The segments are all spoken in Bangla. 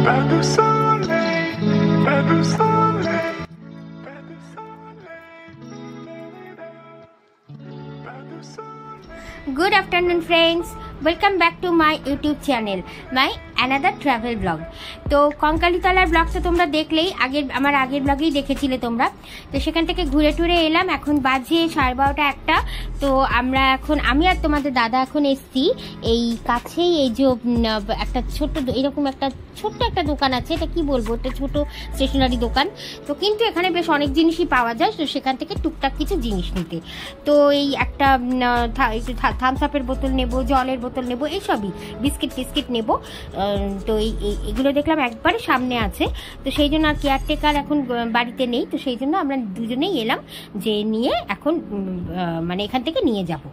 Pas de soleil, pas de soleil, pas de soleil, pas de soleil. Good afternoon friends, welcome back to my YouTube channel, my another travel vlog. তো কঙ্কালীতলার ব্লগটা তোমরা দেখলেই আমার আগের ব্লগেই দেখেছিলে তোমরা। তো সেখান থেকে ঘুরে টুরে এলাম, এখন বাজে 12:30 একটা। তো আমি আর তোমাদের দাদা এখন এসছি এই কাছেই, এই যে একটা ছোট্ট এরকম একটা ছোট্ট একটা দোকান আছে, এটা কি বলবো, একটা ছোট স্টেশনারি দোকান। তো কিন্তু এখানে বেশ অনেক জিনিসই পাওয়া যায়, তো সেখান থেকে টুকটাক কিছু জিনিস নিতে। তো এই একটা থামস আপের বোতল নেবো, জলের বোতল নেবো, এইসবই, বিস্কিট নেবো। তো এগুলো দেখলাম একবারে সামনে আছে, তো সেই জন্য আর কেয়ারটেকার এখন বাড়িতে নেই, তো সেই জন্য আমরা দুজনেই এলাম যে নিয়ে এখন মানে এখান থেকে নিয়ে যাব।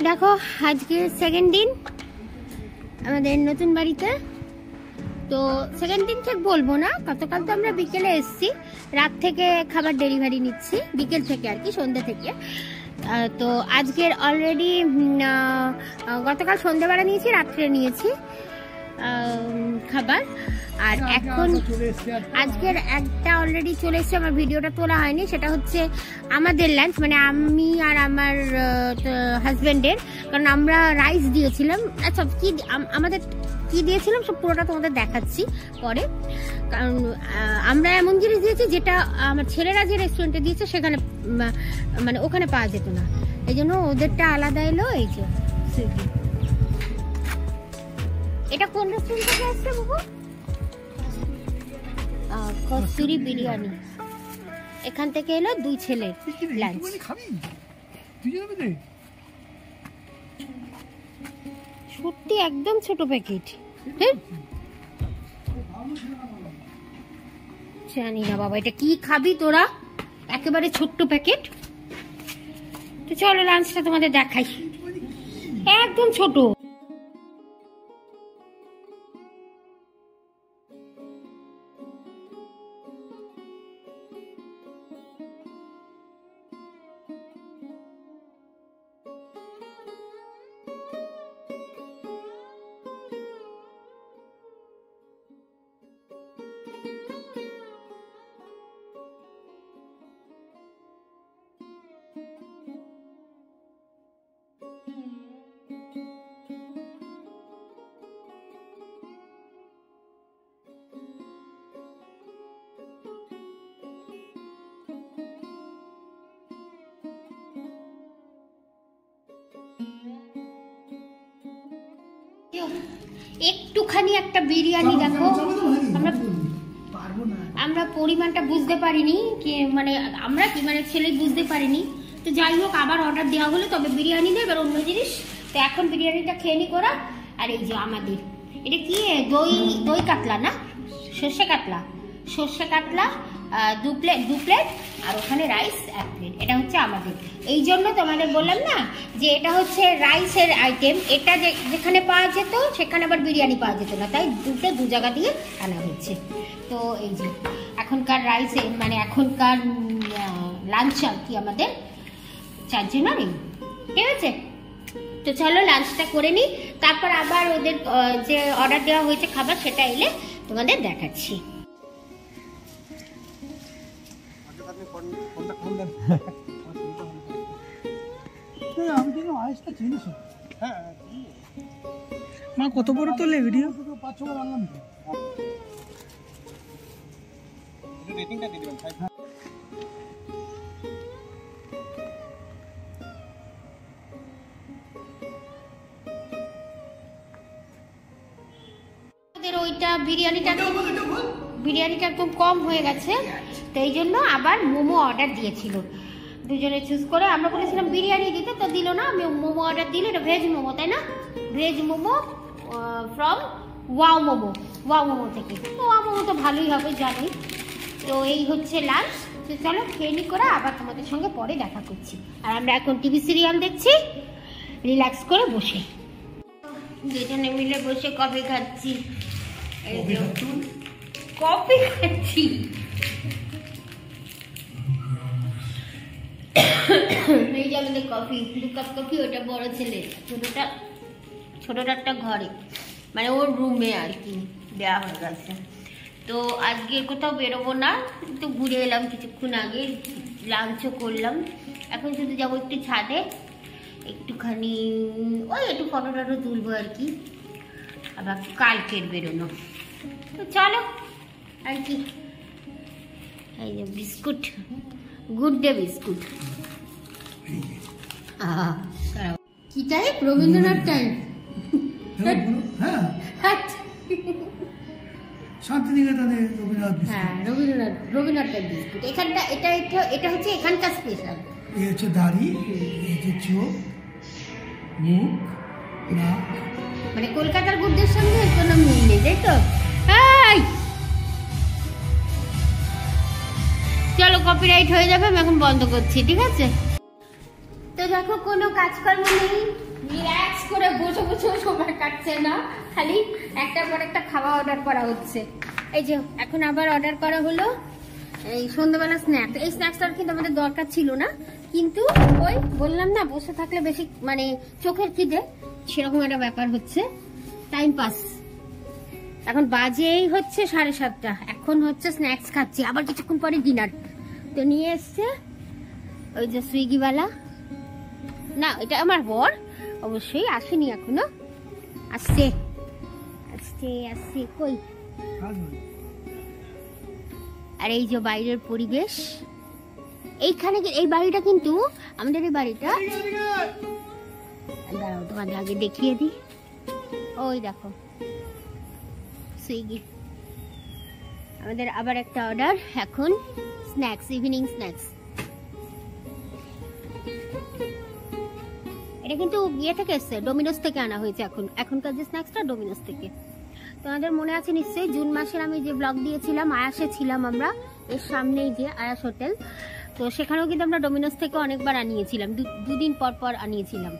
দেখো, আজকে সেকেন্ড দিন আমাদের নতুন বাড়িতে। তো সেকেন্ড দিন ঠিক বলবো না, গতকাল তো আমরা বিকেলে এসেছি, রাত থেকে খাবার ডেলিভারি নিচ্ছি, বিকেল থেকে আর কি, সন্ধ্যা থেকে। তো আজকের অলরেডি গতকাল সন্ধ্যাবেলা নিয়েছি, রাত্রে নিয়েছি খাবার। আর এখন আজকের একটা অলরেডি চলে এসছে, আমার ভিডিওটা তোলা হয়নি, সেটা হচ্ছে আমাদের লাঞ্চ, মানে আমি আর আমার হাজবেন্ডের। কারণ আমরা রাইস দিয়েছিলাম, আচ্ছা কি আমাদের কি দিয়েছিলাম সব পুরোটা তোমাদের দেখাচ্ছি পরে। কারণ আমরা এমন জিনিস দিয়েছি যেটা আমার ছেলেরা যে রেস্টুরেন্টে দিয়েছে সেখানে মানে ওখানে পাওয়া যেত না, এই জন্য ওদেরটা আলাদা এলো। এই যে এটা কোন রেস্টুরেন্ট থেকে আসছে বাবু? কস্তুরি বিরিয়ানি, এখান থেকে এলো দুই ছেলের লাঞ্চ। সত্যি একদম ছোট প্যাকেট, জানি না বাবা এটা কি খাবি তোরা, একেবারে ছোট্ট প্যাকেট। তো চলো লাঞ্চটা তোমাদের দেখাই, একদম ছোট। একটুখানি একটা বিরিয়ানি দেখো, আমরা পরিমাণটা বুঝতে পারিনি, মানে আমরা কি মানে ছেলে বুঝতে পারিনি। তো যাই হোক, আবার অর্ডার দেওয়া হলো, তবে বিরিয়ানি নেই, এবার অন্য জিনিস। তো এখন বিরিয়ানিটা খেয়ে নি করা। আর এই যে আমাদের এটা কি, দই কাতলা না, সর্ষে কাতলা দু প্লেট, আর ওখানে রাইস 1 প্লেট। এটা হচ্ছে আমাদের। এই জন্য তোমাদের বললাম না যে এটা হচ্ছে রাইসের আইটেম, এটা যেখানে পাওয়া যেত সেখানে আবার বিরিয়ানি পাওয়া যেত না, তাই দু জায়গা দিয়ে আনা হচ্ছে। তো এই যে এখনকার রাইসে মানে এখনকার লাঞ্চ আর কি আমাদের 4 জনের, ঠিক আছে। তো চলো লাঞ্চটা করে নিই, তারপর আবার ওদের যে অর্ডার দেওয়া হয়েছে খাবার সেটা এলে তোমাদের দেখাচ্ছি। মা কত বড় তোলে ভিডিও? 5-6 বার আনলাম তো। রেটিংটা দিয়ে দিবেন। ওইটা বিরিয়ানিটা একদম কম হয়ে গেছে, তো এই জন্য আবার মোমো অর্ডার দিয়েছিল। দুজনে চুজ করে আমরা বলেছিলাম বিরিয়ানি দিতে, তো দিল না। আমি মোমো অর্ডার দিল, এটা ভেজ মোমো তাই না? Veg momo from wow momo থেকে। তো ওয়াও মোমো তো ভালোই হবে জানি। তো এই হচ্ছে লাঞ্চ। তো চলো খেয়ে নি করে আবার তোমাদের সঙ্গে পরে দেখা করছি। আর আমরা এখন টিভি সিরিয়াল দেখছি রিল্যাক্স করে বসে, দুজনে মিলে বসে কফি খাচ্ছি। কফি খাচ্ছি এই যে আমাদের কফি, 2 কাপ কফি। ওটা বড় ছেলে, ছোটটারটা ঘরে, মানে ওর রুমে আর কি দেওয়া হয়ে গেছে। তো আজকে কোথাও বেরোবো না, একটু ঘুরে এলাম কিছুক্ষণ আগে, লাঞ্চও করলাম। এখন শুধু যাবো একটু ছাদে, একটুখানি ওই একটু ফটো টটো তুলবো আর কি, আবার কালকের বেরোনো। তো চলো আর কি। এই যে বিস্কুট, গুড ডে বিস্কুট। কি টাইপ? রবীন্দ্রনাথ টাইপ। হ্যাঁ, শান্তিনিকেতনে রবীন্দ্রনাথ। হ্যাঁ, রবীন্দ্রনাথ টাইপ বিস্কুট। এখানটা এটা হচ্ছে এখানকার স্পেশাল। এই হচ্ছে দাড়ি, এই যে চোখ, মুখ, নাক। মানে কলকাতার গুডদের সঙ্গে কোনো মিল নেই, তাই তো? চলো কপিরাইট হয়ে যাবে, আমি এখন বন্ধ করছি, ঠিক আছে? তো দেখো কোনো কাজকর্ম নেই, রিল্যাক্স করে বসে বসে সময় কাটছে না, খালি একটার পর একটা খাওয়া অর্ডার করা হচ্ছে। এই যে এখন আবার অর্ডার করা হলো এই সন্ধ্যাবেলা স্ন্যাক্স। এই স্ন্যাক্সটার কিন্তু আমাদের দরকার ছিল না, কিন্তু ওই বললাম না বসে থাকলে বেশি মানে চোখের খিদে, সেরকম একটা ব্যাপার হচ্ছে, টাইম পাস। এখন বাজেই হচ্ছে 7:30, এখন হচ্ছে স্ন্যাক্স খাচ্ছি, আবার কিছুক্ষণ পরে ডিনার। তো নিয়ে এসছে ওই যে সুইগিওয়ালা, না এটা আমার বর, অবশ্যই আসেনি এখনো, আসছে আসছে আসছে কই। আর এই যে বাইরের পরিবেশ, এইখানে এই বাড়িটা কিন্তু আমাদের এই বাড়িটা, দাঁড়াও তোমাদের আগে দেখিয়ে দিই। ওই দেখো সুইগি, আমাদের আবার একটা অর্ডার এখন, স্ন্যাক্স, ইভিনিং স্ন্যাক্স। এটা কিন্তু ইয়ে থেকে এসছে, ডোমিনোস থেকে আনা হয়েছে। এখনকার যে স্ন্যাক্সটা ডোমিনোস থেকে। তোমাদের মনে আছে নিশ্চয়ই জুন মাসের আমি যে ব্লগ দিয়েছিলাম, আয়াসে ছিলাম আমরা, এর সামনেই যে আয়াস হোটেল, তো সেখানেও কিন্তু আমরা ডোমিনোস থেকে অনেকবার আনিয়েছিলাম, দুদিন পর পর আনিয়েছিলাম।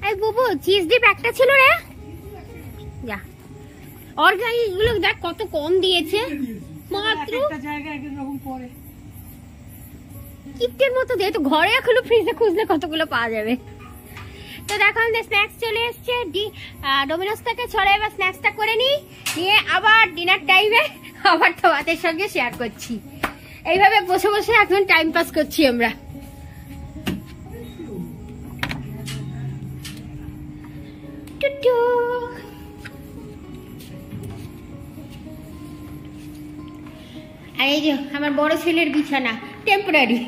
এই বুবু চিজ ডিপ একটা ছিল রে, যা অর্গানিক গুলো দেখ কত কম দিয়েছে, মাত্র একটা জায়গা এক এক রকম পড়ে, কিপ্টের মতো দিয়ে। তো ঘরে এখনো ফ্রিজে খুঁজলে কতগুলো পাওয়া যাবে। তো দেখো আমাদের স্ন্যাক্স চলে এসছে ডোমিনোস থেকে। চলে এবার স্ন্যাক্সটা করে নিয়ে আবার ডিনার টাইমে আবার তোমাদের সঙ্গে শেয়ার করছি। এইভাবে বসে বসে এখন টাইম পাস করছি আমরা। আর এই যে আমার বড় ছেলের বিছানা টেম্পোরারি।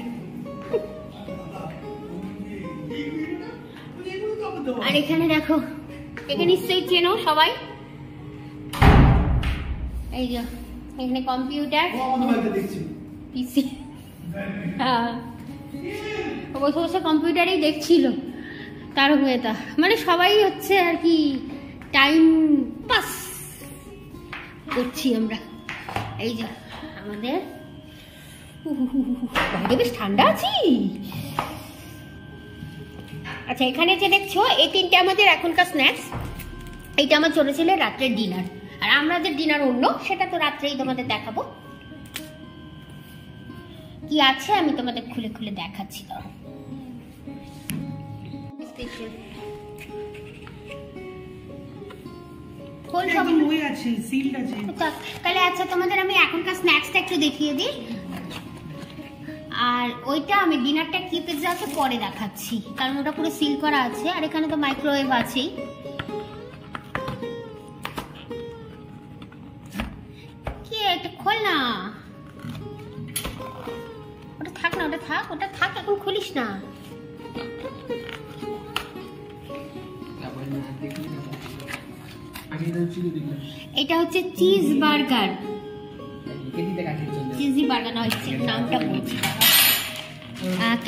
আর এখানে দেখো, এখানে নিশ্চয়ই চেনো সবাই, এই যে এখানে কম্পিউটার পিসি, বসে বসে কম্পিউটারেই দেখছিল তার মেয়েটা, মানে সবাই হচ্ছে আর কি টাইম পাস করছি আমরা। এই যে আমাদের বাইরে বেশ ঠান্ডা আছি। আচ্ছা, এখানে যে দেখছো এই তিনটে আমাদের এখনকার স্ন্যাক্স। এইটা আমার ছোট ছেলের রাত্রের ডিনার, আর আমাদের ডিনার অন্য, সেটা তো রাত্রেই তোমাদের দেখাবো। কি আছে আমি তোমাদের খুলে খুলে দেখাচ্ছি। তো তাহলে আচ্ছা, তোমাদের আমি এখনকার স্ন্যাক্সটা একটু দেখিয়ে দিই, আর ওইটা আমি ডিনারটা কি পিৎজা আছে পরে দেখাচ্ছি, কারণ ওটা পুরো সিল করা আছে। আর এখানে তো মাইক্রোওয়েভ আছেই। কি এটা খোল না, ওটা থাক না, ওটা থাক, ওটা থাক, এখন খুলিস না। এটা হচ্ছে চিজ বার্গার, চিজি বার্গার নয়, নামটা বলছি।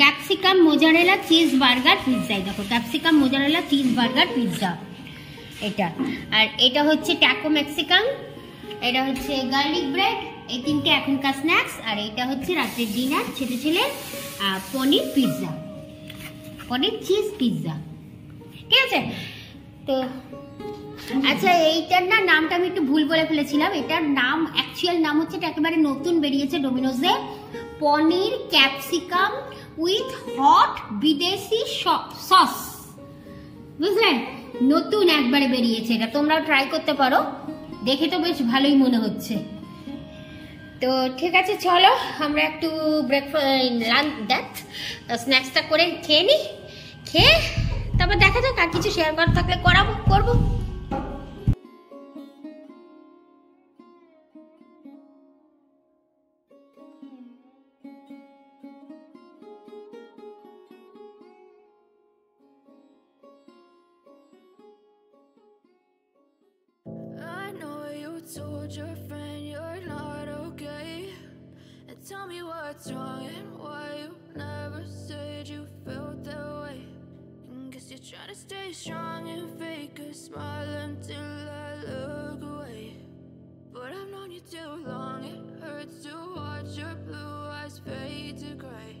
Capsicum mozzarella cheese burger pizza. দেখো, capsicum mozzarella cheese burger pizza এটা। আর এটা হচ্ছে ট্যাকো মেক্সিকান, এটা হচ্ছে গার্লিক ব্রেড। এই তিনটে এখনকার স্ন্যাক্স। আর এটা হচ্ছে রাতের ডিনার, ছোট ছেলে পনির পিৎজা, পনির চিজ পিৎজা। ঠিক আছে? তো আচ্ছা, এইটার না নামটা আমি একটু ভুল বলে ফেলেছিলাম। এটার নাম, অ্যাকচুয়াল নাম হচ্ছে, এটা একেবারে নতুন বেরিয়েছে ডোমিনোজে, পনির ক্যাপসিকাম উইথ হট বিদেশি সস। বুঝলেন? নতুন একবারে বেরিয়েছে এটা, তোমরাও ট্রাই করতে পারো, দেখে তো বেশ ভালোই মনে হচ্ছে। তো ঠিক আছে, চলো আমরা একটু ব্রেকফাস্ট স্ন্যাক্সটা করে খেয়ে নিই। খেয়ে তারপর দেখা যাক, আর কিছু শেয়ার করার থাকলে করবো। Told your friend you're not okay, and tell me what's wrong and why you never said you felt that way. And guess you're trying to stay strong and fake a smile until I look away. But I've known you too long, it hurts to watch your blue eyes fade to gray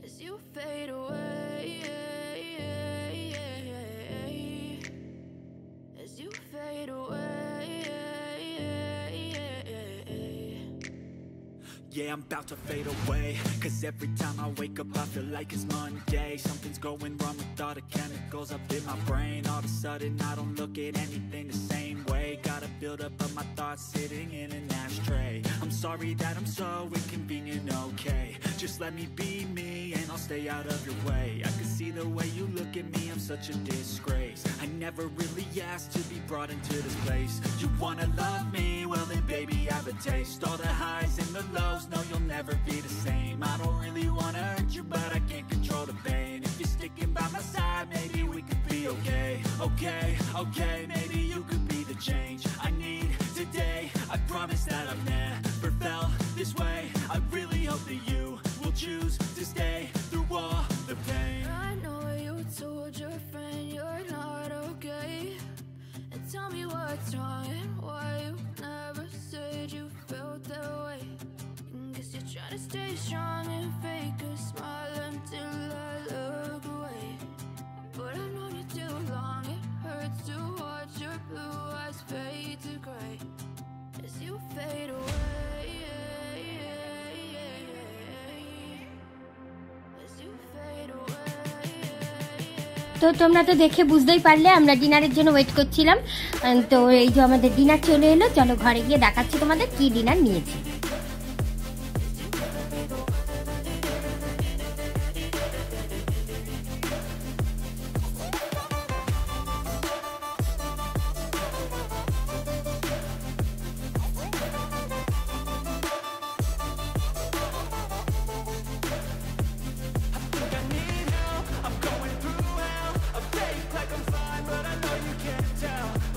as you fade away, as you fade away. Yeah, I'm about to fade away, cause every time I wake up I feel like it's Monday. Something's going wrong with all the chemicals up in my brain. All of a sudden I don't look at anything the same way. Gotta build up of my thoughts sitting in an ashtray. I'm sorry that I'm so inconvenient, okay? Just let me be me and I'll stay out of your way. I can see the way you look at me, I'm such a disgrace. I never really asked to be brought into this place. You wanna love me? Well then baby I have a taste. All the highs and the lows, no you'll never be the same. I don't really wanna hurt you but I can't control the pain. If you're sticking by my side, maybe we could be okay. Okay, maybe you could be the change I need today. I promise that I've never felt this way. I really hope that you will choose to stay through all the pain. I know you told your friend you're not okay, and tell me what's wrong and why you never said you felt that way. And guess you're trying to stay strong and fake a smile until I look away. But I've known you too long, it hurts to watch your blue eyes fade to gray as you fade away, as you fade away. তো তোমরা তো দেখে বুঝতেই পারলে আমরা ডিনারের জন্য ওয়েট করছিলাম। তো এই যে আমাদের ডিনার চলে এলো, চলো ঘরে গিয়ে দেখাচ্ছি তোমাদের কি ডিনার নিয়েছি।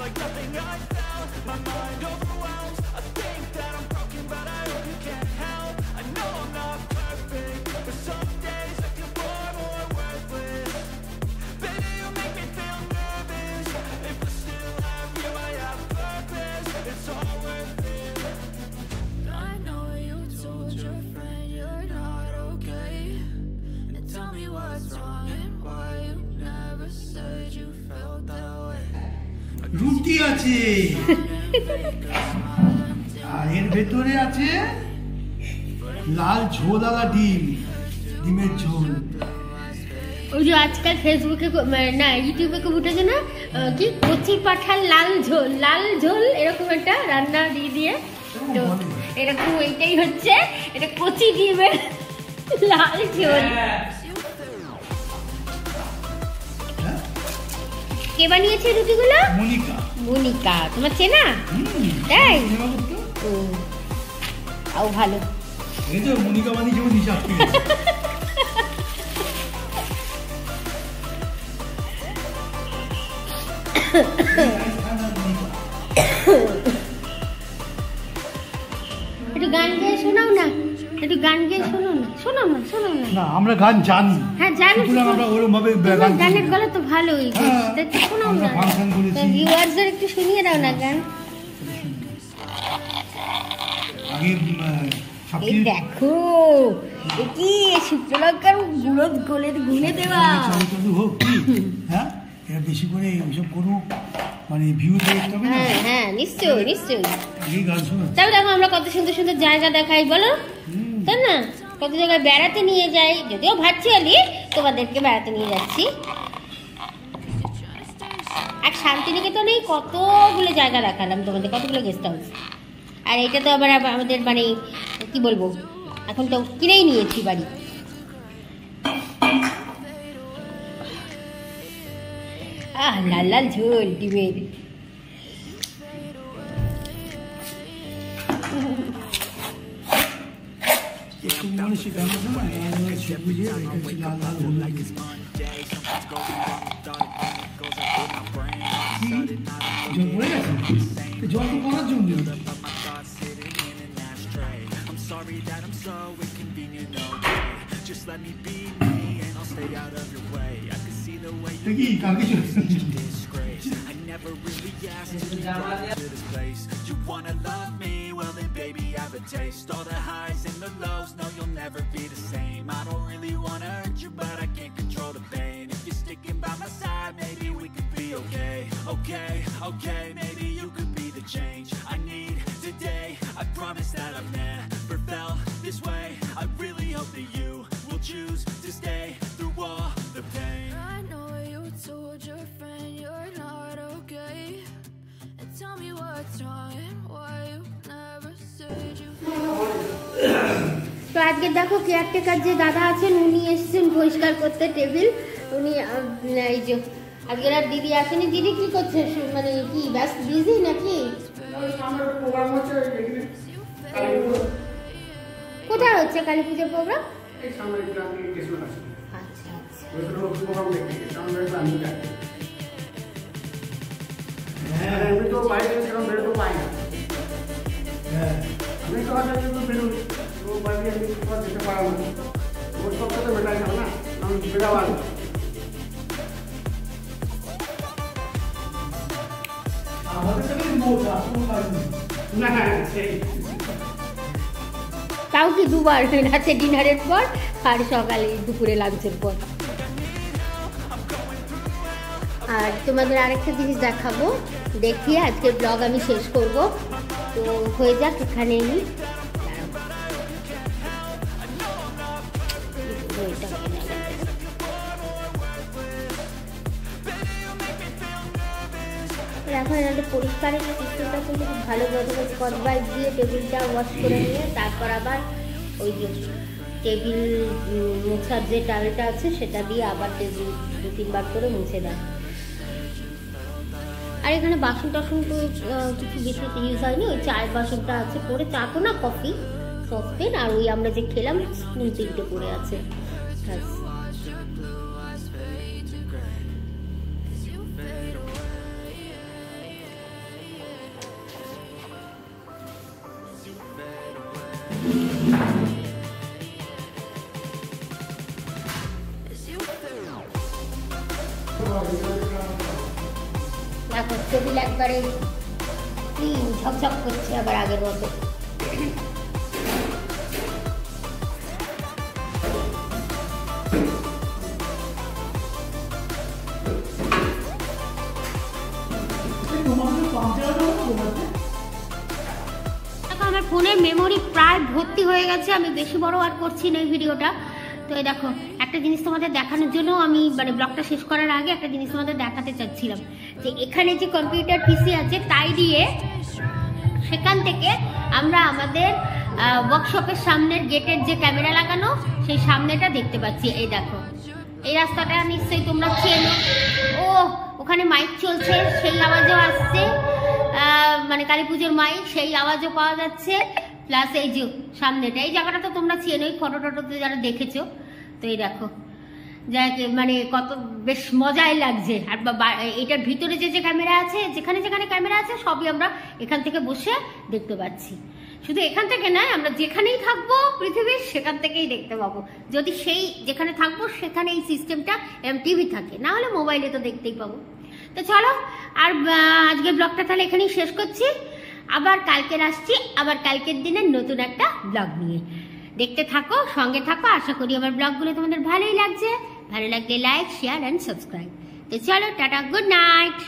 Like nothing I felt, my mind overwhelms. I think that I'm broken but I আছে আর এর ভেতরে আছে লাল ঝোলালা ডিমের ঝোল। ওই যে আজকাল ফেসবুকে না ইউটিউবে খুব উঠেছে না কি কচি পাঠার লাল ঝোল এরকম একটা রান্না দিয়ে তো এরকম এইটাই হচ্ছে, এটা কচি ডিমের লাল ঝোল। কে বানিয়েছে রুটিগুলো? মনিকা। তোমার চেনা? তাই ও ভালো। মনিকা বানিয়েছে নিশা একটু গান গেয়ে শোনাও না, একটু গান গেয়ে শোনাও না। আমরা গান জানি। হ্যাঁ জানি, আমরা ওরকম ভাবে গানের গলা তো ভালোই, শোনাও না। ভিউয়ারদের একটু শুনিয়ে দাও না গান। এই দেখো কি শুক্রলঙ্কার গুলে দেওয়া। হ্যাঁ এরা বেশি করে ওইসব করুক, মানে ভিউ দেখতে হবে। হ্যাঁ নিশ্চয়ই। এই গান শোনো। তবে দেখো আমরা কত সুন্দর সুন্দর জায়গা দেখাই বলো, তাই না? কত জায়গায় বেড়াতে নিয়ে যাই, যদিও ভার্চুয়ালি তোমাদেরকে বেড়াতে নিয়ে যাচ্ছি। আর শান্তিনিকেতনেই কতগুলো জায়গা দেখালাম তোমাদের, কতগুলো গেস্ট হাউস। আর এটা তো আবার আমাদের মানে কি বলবো, এখন তো কিনেই নিয়েছি বাড়ি। লাল ঝোল ডিমের। জল তো করার জন্য sorry that I'm so inconvenient, okay? Just let me be me and I'll stay out of your way. I can see the way you disgrace. I never really asked to be brought to this place. You wanna love me? Well then baby have a taste. All the highs and the lows, no you'll never be the same. I don't really wanna hurt you but I can't control the pain. If you're sticking by my side maybe we could be okay. Okay, maybe you could be the change I need today. I promise that I've never felt this way. I really hope that you will choose to stay through all the pain. I know you told your friend you're not okay, and tell me what's wrong and why you never said you. তো আজকে দেখো কেয়ারটেকার যে দাদা আছেন উনি এসেছেন পরিষ্কার করতে টেবিল। উনি এই যে আজকে আর দিদি আসেনি। দিদি কি করছে, মানে কি ব্যস্ত বিজি নাকি? কোথায় হচ্ছে কালী পুজোর প্রোগ্রাম? আচ্ছা আমি তো বাইরে সেরকম বেরোতে পাই না। আমি তো হয়তো বেরোই, বাইরে আমি যেতে পারবো না। ওর সব কথা বেটাই যাবো না, আমি বেরাবার না। তাও কি দুবার, রাতে ডিনারের পর আর সকালে দুপুরে লাঞ্চের পর। আর তোমাদের আরেকটা জিনিস দেখাবো, দেখিয়ে আজকের ব্লগ আমি শেষ করব। তো হয়ে যাক এখানেই। এখন এটা পরিষ্কারের সিস্টেমটা কিন্তু খুব ভালো। প্রথমে স্কচ ব্রাইট দিয়ে টেবিলটা ওয়াশ করে নিয়ে তারপর আবার ওই যে টেবিল মোছার যে টাওয়েলটা আছে সেটা দিয়ে আবার টেবিল 2-3 বার করে মুছে দেয়। আর এখানে বাসন টাসন তো কিছু বেশি ইউজ হয়নি, ওই চায়ের বাসনটা আছে পরে, চা তো না কফি সসপেন, আর ওই আমরা যে খেলাম স্পুন 3টে পড়ে আছে। দেখো টেবিল একবারে ক্লিন ঝকঝক করছে আবার আগের মতো। তোমাদের আমার ফোনের মেমোরি প্রায় ভর্তি হয়ে গেছে, আমি বেশি বড় আর করছি না এই ভিডিওটা। তো এই দেখো একটা জিনিস তোমাদের দেখানোর জন্য আমি মানে ব্লগটা শেষ করার আগে একটা জিনিস তোমাদের দেখাতে চাচ্ছিলাম, যে এখানে যে কম্পিউটার পিসি আছে তাই দিয়ে সেখান থেকে আমরা আমাদের ওয়ার্কশপের সামনের গেটের যে ক্যামেরা লাগানো সেই সামনেটা দেখতে পাচ্ছি। এই দেখো এই রাস্তাটা নিশ্চয়ই তোমরা চেনো। ও ওখানে মাইক চলছে, সেই আওয়াজও আসছে, মানে কালী পুজোর মাইক, সেই আওয়াজও পাওয়া যাচ্ছে। প্লাস এই যে সামনেটা, এই জায়গাটা তো তোমরা চেনোই, ফটো টটোতে যারা দেখেছো। তো এই দেখো যাকে মানে কত বেশ মজাই লাগছে। আর এটার ভিতরে যে যে ক্যামেরা আছে, যেখানে যেখানে ক্যামেরা আছে সবই আমরা এখান থেকে বসে দেখতে পাচ্ছি। শুধু এখান থেকে নয়, আমরা যেখানেই থাকবো পৃথিবীর সেখান থেকেই দেখতে পাবো, যদি সেই যেখানে থাকবো সেখানে এই সিস্টেমটা টিভি থাকে, না হলে মোবাইলে তো দেখতেই পাবো। তো চলো আর আজকের ব্লগটা তাহলে এখানেই শেষ করছি। আবার কালকের আসছি, আবার কালকের দিনে নতুন একটা ব্লগ নিয়ে। দেখতে থাকো, সঙ্গে থাকো। আশা করি আমার ব্লগগুলো তোমাদের ভালোই লাগছে। ভালো লাগলে লাইক, শেয়ার অ্যান্ড সাবস্ক্রাইব। তো চলো টাটা, গুড নাইট।